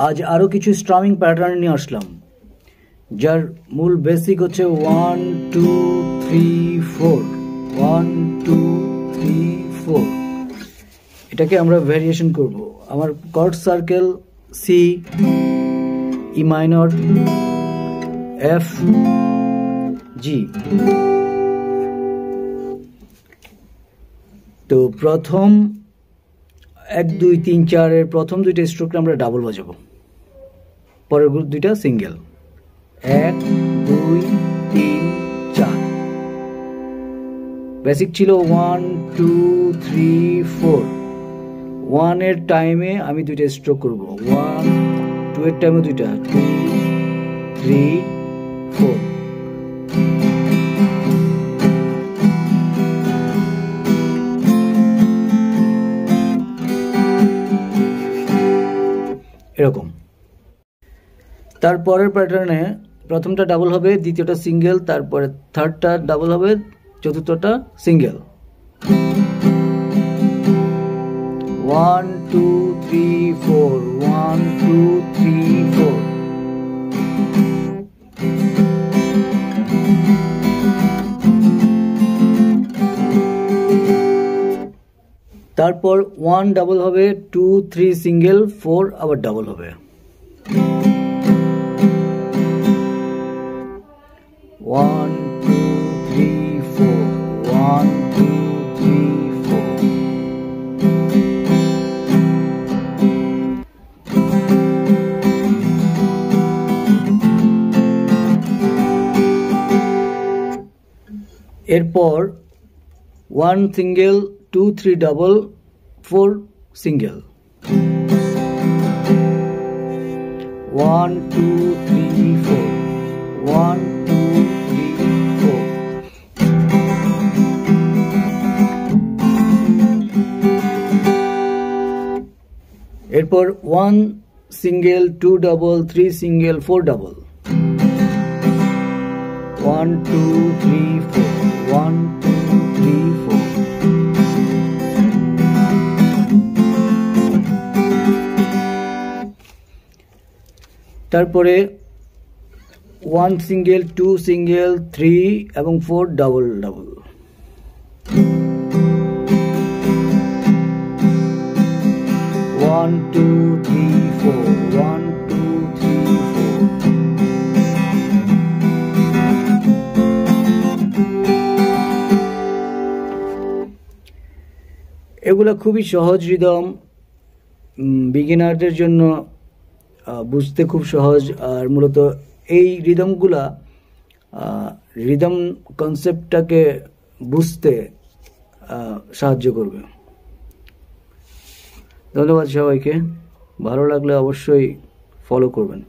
আজ আরও কিছু স্ট্রামিং প্যাটার্ন নিয়ে আসলাম, যার মূল বেসিক হচ্ছে 1 2 3 4 1 2 3 4। এটাকে আমরা ভ্যারিয়েশন করব। আমার chord circle C, E minor, F, G. তো প্রথম 1 2 3 4 এর প্রথম দুইটা স্ট্রোকটা আমরা ডাবল বাজাবো, পরের দুইটা সিঙ্গেল। 1 2 3 4। বেসিক ছিল 1 2 3 4। 1 এর টাইমে আমি দুইটা স্ট্রোক করব, 1 2 এর টাইমে দুইটা, 2 3 4। এরকম। তারপরের প্যাটার্নে প্রথমটা ডাবল হবে, দ্বিতীয়টা সিঙ্গেল, তারপরে থার্ডটা ডাবল হবে, চতুর্থটা সিঙ্গেল। 1 2 3 4 1 2 3 4। তারপর 1 ডাবল হবে, 2 3 সিঙ্গেল, 4 আবার ডাবল হবে। 1 2 3 4 1 2 3 4। এরপর 1 সিঙ্গেল, 2 3 ডাবল, 4 সিঙ্গেল। 1 2 3 4 1 2 3 4। এরপর 1 সিঙ্গেল, 2 ডাবল, 3 সিঙ্গেল, 4 ডাবল। 1 2 3 4 1 2 3 4। তারপরে 1 সিঙ্গেল, 2 সিঙ্গেল, 3 এবং 4 ডাবল ডাবল। 1 2 3 4 1 2 3 4। এগুলো খুবই সহজ রিদম, বিগিনারদের জন্য বুঝতে খুব সহজ। আর মূলত এই রিদমগুলা রিদম কনসেপ্টটাকে বুঝতে সাহায্য করবে। ধন্যবাদ সবাইকে। ভালো লাগলে অবশ্যই ফলো করবেন।